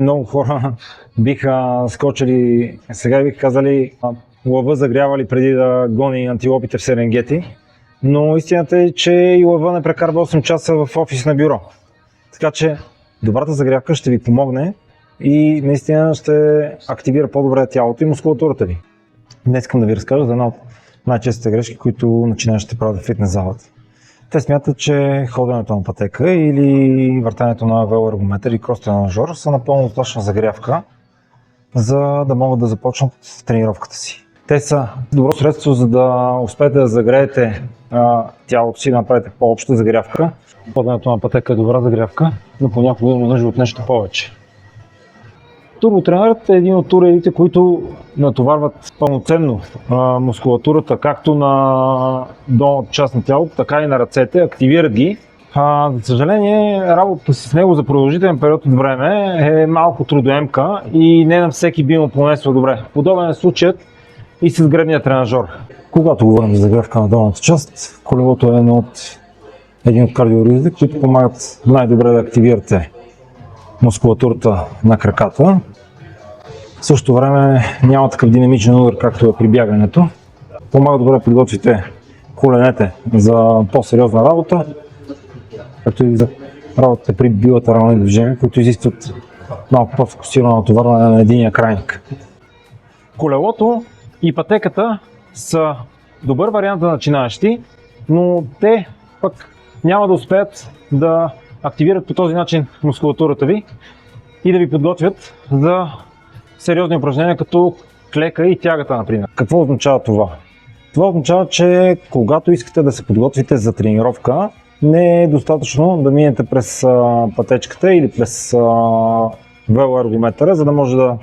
Много хора биха скочили, сега биха казали лъва загрявали преди да гони антилопите в Серенгети, но истината е, че и лъва не прекарва 8 часа в офис на бюро. Така че добрата загрявка ще ви помогне и наистина ще активира по-добре тялото и мускулатурата ви. Днес искам да ви разкажа за една от най-честите грешки, които начинаещите правят в фитнес залата. Те смятат, че ходенето на пътека или въртането на велоергометър и крос-тренажор са напълно достатъчна загрявка, за да могат да започнат тренировката си. Те са добро средство, за да успеете да загреете тялото си, да направите по-обща загрявка. Ходенето на пътека е добра загрявка, но понякога има нужда от нещо повече. Турботренерът е един от уредите, които натоварват пълноценно мускулатурата, както на долната част на тялото, така и на ръцете, активират ги. За съжаление, работата с него за продължителен период от време е малко трудоемка и не на всеки би му понесла добре. Подобен е случаят и с гребния тренажор. Когато говорим за загрявка на долната част, колелото е един от кардиоуредите, които помагат най-добре да активирате мускулатурата на краката. В същото време няма такъв динамичен удар, както е при бягането. Помага добре да подготвите коленете за по-сериозна работа, както и за работата при билатерални движения, които изискват малко по-фокусирано натоварване на единия крайник. Колелото и пътеката са добър вариант за начинаещи, но те пък няма да успеят да активират по този начин мускулатурата ви и да ви подготвят за сериозни упражнения като клека и тягата, например. Какво означава това? Това означава, че когато искате да се подготвите за тренировка, не е достатъчно да минете през пътечката или през велоергометъра, за да може да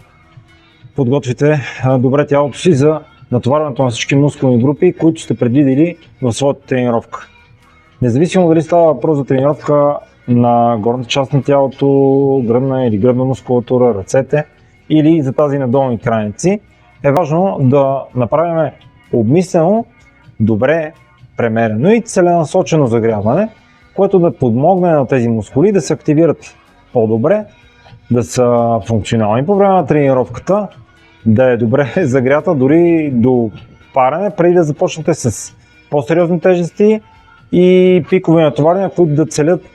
подготвите добре тялото си за натоварването на всички мускулни групи, които сте предвидели в своята тренировка. Независимо дали става въпрос за тренировка на горната част на тялото, гръдна или гръдна мускулатура, ръцете или за тази на долни крайници, е важно да направим обмислено, добре премерено и целенасочено загряване, което да подмогне на тези мускули да се активират по-добре, да са функционални по време на тренировката, да е добре загрята дори до парене, преди да започнете с по-сериозни тежести и пикови натоварвания, които да целят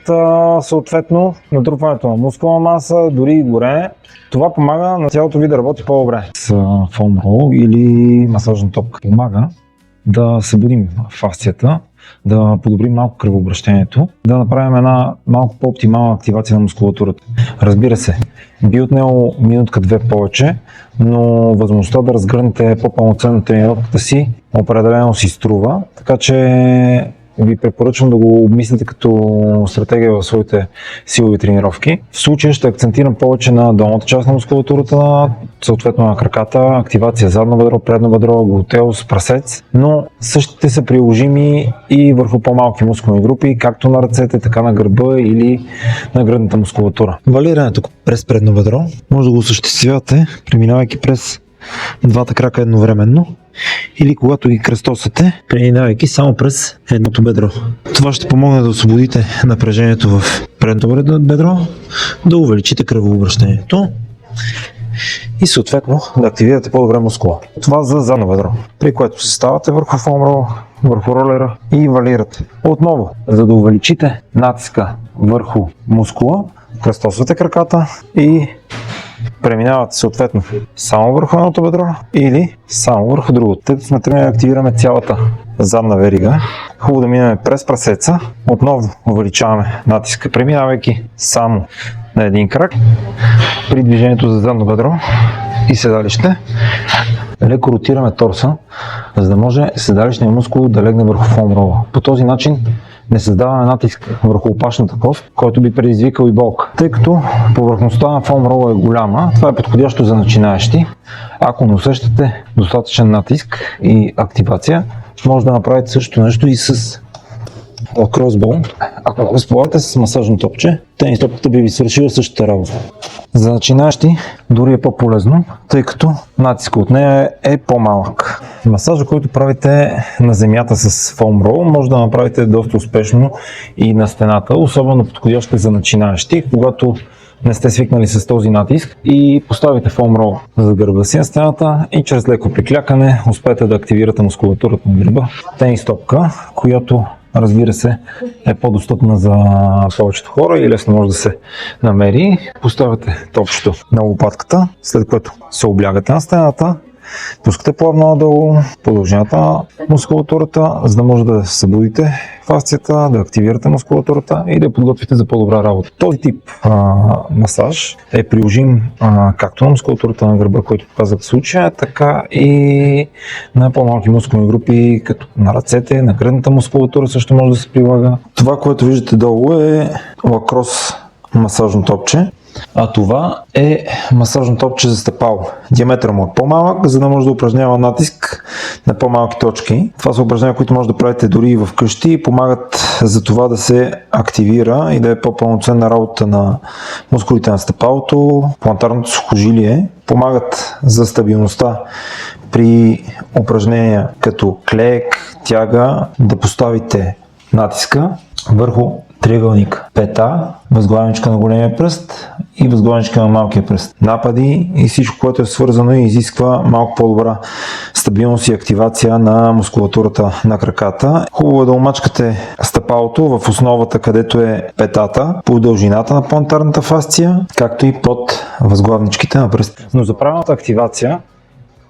съответно натрупването на мускулна маса, дори и горене. Това помага на тялото ви да работи по-добре. С foam roll или масажна топка помага да събудим фасцията, да подобрим малко кръвообращението, да направим една малко по-оптимална активация на мускулатурата. Разбира се, би отнело минутка-две повече, но възможността да разгърнете по-пълноценно тренировката си определено си струва, така че ви препоръчвам да го обмислите като стратегия в своите силови тренировки. В случая ще акцентирам повече на долната част на мускулатурата, съответно на краката, активация задно бедро, предно бедро, глутеус, прасец, но същите са приложими и върху по-малки мускулни групи, както на ръцете, така на гърба или на гръдната мускулатура. Валирането през предно бедро може да го осъществявате, преминавайки през двата крака едновременно, или когато ги кръстосате, преминавайки само през едното бедро. Това ще помогне да освободите напрежението в предното бедро, да увеличите кръвообращението и съответно да активирате по-добре мускула. Това за задно бедро, при което се ставате върху foam roll, върху ролера и валирате. Отново, за да увеличите натиска върху мускула, кръстосвате краката и преминавате съответно само върху едното бедро или само върху другото. Тъй като сме тръгнали да активираме цялата задна верига, хубаво да минем през прасеца, отново увеличаваме натиска, преминавайки само на един крак. При движението за задно бедро и седалище леко ротираме торса, за да може седалищният мускул да легне върху foam roll. По този начин не създаваме натиск върху опашната кост, който би предизвикал и болка. Тъй като повърхността на foam roll е голяма, това е подходящо за начинаещи. Ако не усещате достатъчен натиск и активация, може да направите същото нещо и с кросбол. Ако разполагате с масажно топче, тенис топката би ви свършила същата работа. За начинаещи дори е по-полезно, тъй като натискът от нея е по-малък. Масажа, който правите на земята с foam roll, може да направите доста успешно и на стената, особено подходящо за начинаещи, когато не сте свикнали с този натиск и поставите foam roll за гърба си на стената и чрез леко приклякане успеете да активирате мускулатурата на гърба. Тенис топка, която разбира се е по-достъпна за повечето хора и лесно може да се намери. Поставяте топчето на лопатката, след което се облягате на стената, пускате плавно надолу по дължината на мускулатурата, за да може да събудите фасцията, да активирате мускулатурата и да я подготвите за по-добра работа. Този тип масаж е приложим както на мускулатурата на гърба, който показах в случая, така и на по-малки мускулни групи, като на ръцете, на гръдната мускулатура също може да се прилага. Това, което виждате долу е лакрос масажно топче. А това е масажно топче за стъпало. Диаметър му е по-малък, за да може да упражнява натиск на по-малки точки. Това са упражнения, които може да правите дори и вкъщи и помагат за това да се активира и да е по-пълноценна работа на мускулите на стъпалото, плантарното сухожилие. Помагат за стабилността при упражнения като клек, тяга, да поставите натиска върху триъгълник, пета, възглавничка на големия пръст и възглавничка на малкия пръст. Напади и всичко, което е свързано и изисква малко по-добра стабилност и активация на мускулатурата на краката. Хубаво е да омачкате стъпалото в основата, където е петата, по дължината на плантарната фасция, както и под възглавничките на пръст. Но за правилната активация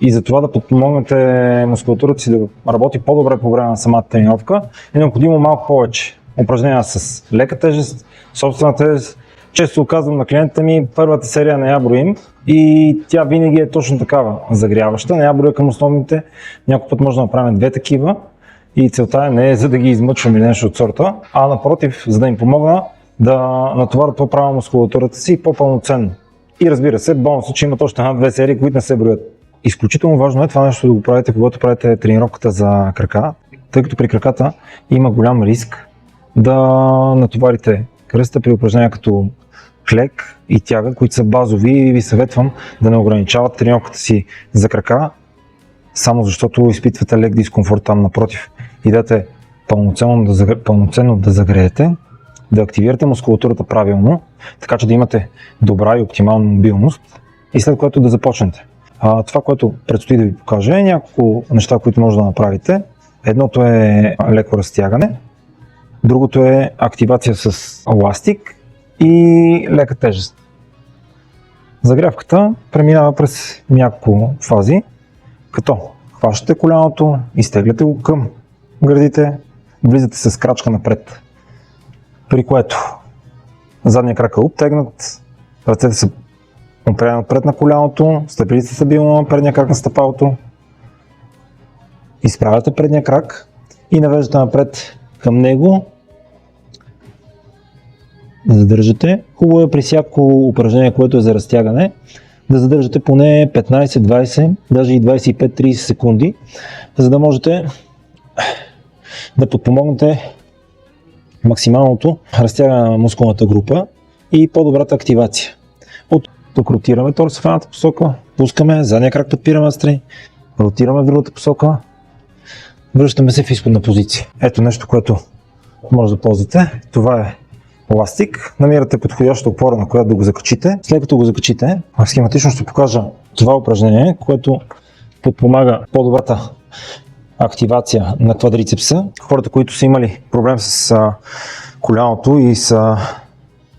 и за това да подпомогнете мускулатурата си да работи по-добре по време на самата тренировка, е необходимо малко повече упражнения с лека тежест, собствена тежест. Често казвам на клиентите ми, първата серия не я броим и тя винаги е точно такава, загряваща, не я броя към основните, някой път може да направим две такива и целта не е за да ги измъчвам или нещо от сорта, а напротив, за да им помогна да натоварят по-правилно мускулатурата си по-пълноценно. И разбира се, бонусът, че имат още една-две серии, които не се броят. Изключително важно е това нещо да го правите, когато правите тренировката за крака, тъй като при краката има голям риск да натоварите кръста при упражнения като клек и тяга, които са базови, и ви съветвам да не ограничавате тренировката си за крака, само защото изпитвате лек дискомфорт там. Напротив, идете пълноценно да загреете, да активирате мускулатурата правилно, така че да имате добра и оптимална мобилност и след което да започнете. Това, което предстои да ви покажа, е няколко неща, които може да направите. Едното е леко разтягане, другото е активация с еластик и лека тежест. Загрявката преминава през няколко фази, като хващате коляното, изтегляте го към гърдите, влизате с крачка напред, при което задния крак е обтегнат, ръцете са опрени отпред на коляното, стъпите стабилно на предния крак на стъпалото, изправяте предния крак и навеждате напред към него, да задържате. Хубаво е при всяко упражнение, което е за разтягане, да задържате поне 15-20, даже и 25-30 секунди, за да можете да подпомогнете максималното разтягане на мускулната група и по-добрата активация. От тук ротираме торса в едната посока, пускаме, задния крак подпираме настрани, ротираме в другата посока, връщаме се в изходна позиция. Ето нещо, което може да ползвате. Това е еластик. Намирате подходяща опора, на която да го закачите. След като го закачите, схематично ще покажа това упражнение, което подпомага по-добрата активация на квадрицепса. Хората, които са имали проблем с коляното и са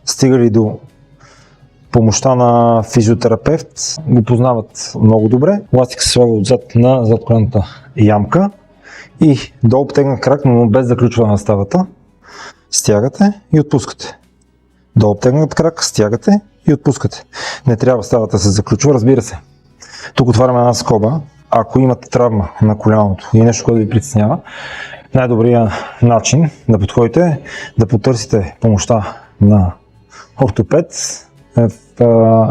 стигали до помощта на физиотерапевт, го познават много добре. Еластик се слага отзад на задколенната ямка и долу обтегнат крак, но без заключване на ставата. Стягате и отпускате. Долу обтегнат крак, стягате и отпускате. Не трябва ставата да се заключва, разбира се. Тук отваряме една скоба. Ако имате травма на коляното и нещо, което ви притеснява, най-добрият начин да подходите е да потърсите помощта на ортопед,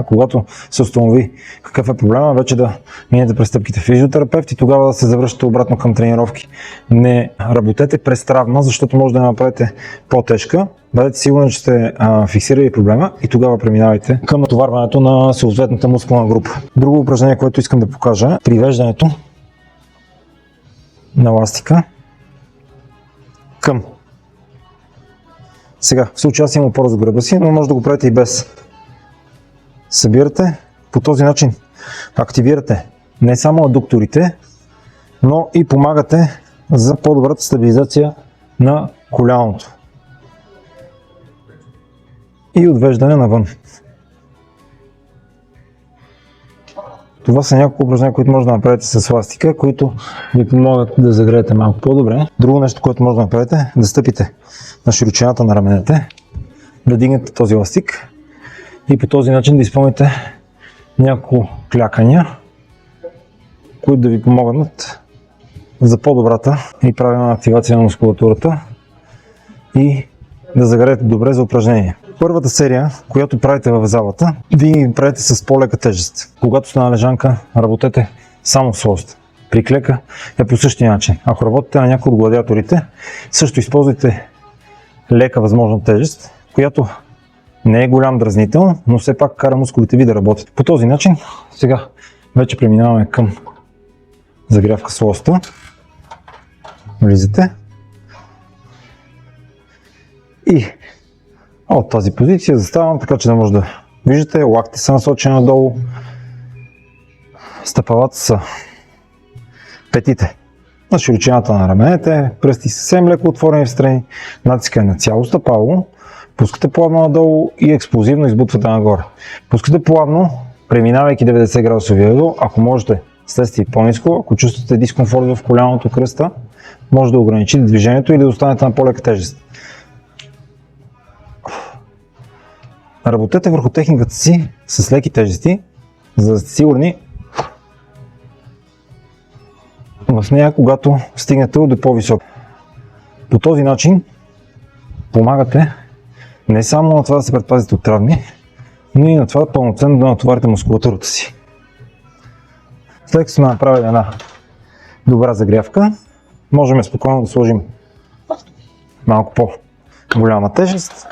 когато се установи какъв е проблема, вече да минете през стъпките физиотерапевт и тогава да се завръщате обратно към тренировки. Не работете през травма, защото може да я направите по-тежка. Бъдете сигурни, че сте фиксирали проблема и тогава преминавайте към натоварването на съответната мускулна група. Друго упражнение, което искам да покажа, е привеждането на еластика към. Сега, в случая аз имам опора за гръба си, но може да го правите и без събирате, по този начин активирате не само аддукторите, но и помагате за по-добрата стабилизация на коляното и отвеждане навън. Това са няколко упражнения, които може да направите с ластика, които ви помогат да загреете малко по-добре. Друго нещо, което може да направите, е да стъпите на широчината на раменете, да дигнете този ластик и по този начин да изпълните няколко клякания, които да ви помогнат за по-добрата и правилна активация на мускулатурата и да загреете добре за упражнение. Първата серия, която правите в залата, вие правите с по-лека тежест. Когато сте на лежанка, работете само с лост. При клека е по същия начин. Ако работите на някои от гладиаторите, също използвайте лека възможна тежест, която не е голям дразнител, но все пак кара мускулите ви да работят. По този начин сега вече преминаваме към загрявка с лоста. Влизате и от тази позиция заставам, така че да може да виждате, лактите са насочени надолу, стъпалата са петите на широчината на раменете, пръсти съвсем леко отворени в страни, натиска е на цяло стъпало, пускате плавно надолу и експлозивно избутвате нагоре. Пускате плавно, преминавайки 90 градусовия ъгъл, ако можете слезте и по-ниско, ако чувствате дискомфорт в коляното кръста, може да ограничите движението или да останете на по-лека тежест. Работете върху техниката си с леки тежести, за да сте сигурни в нея, когато стигнете до по-високо. По този начин помагате не само на това да се предпазите от травми, но и на това пълноценно да натоварите мускулатурата си. След като сме направили една добра загрявка, можем спокойно да сложим малко по-голяма тежест.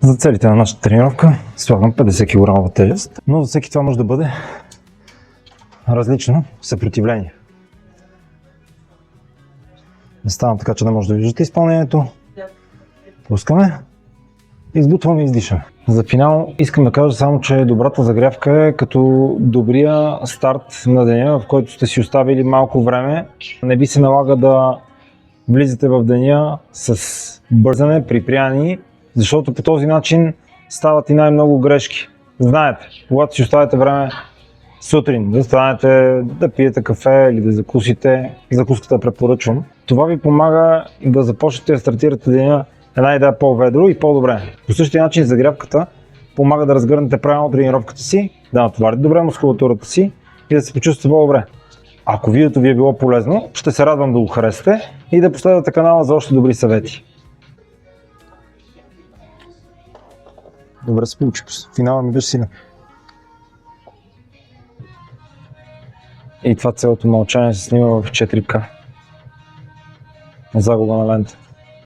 За целите на нашата тренировка слагам 50 кг тежест, но за всеки това може да бъде различно съпротивление. Ставам така, че да може да виждате изпълнението. Пускаме, избутваме и издишаме. За финал искам да кажа само, че добрата загрявка е като добрия старт на деня, в който сте си оставили малко време. Не ви се налага да влизате в деня с бързане, припряни, защото по този начин стават и най-много грешки. Знаете, когато си оставите време сутрин да станете, да пиете кафе или да закусите, закуската препоръчвам. Това ви помага да започнете да стартирате деня една идея по-ведро и по-добре. По същия начин загрявката помага да разгърнете правилно тренировката си, да натоварите добре мускулатурата си и да се почувствате по-добре. Ако видеото ви е било полезно, ще се радвам да го харесате и да последвате канала за още добри съвети. Добре се получи. Финала ми беше силен. И това цялото мълчание се снима в 4К. Загуба на лента.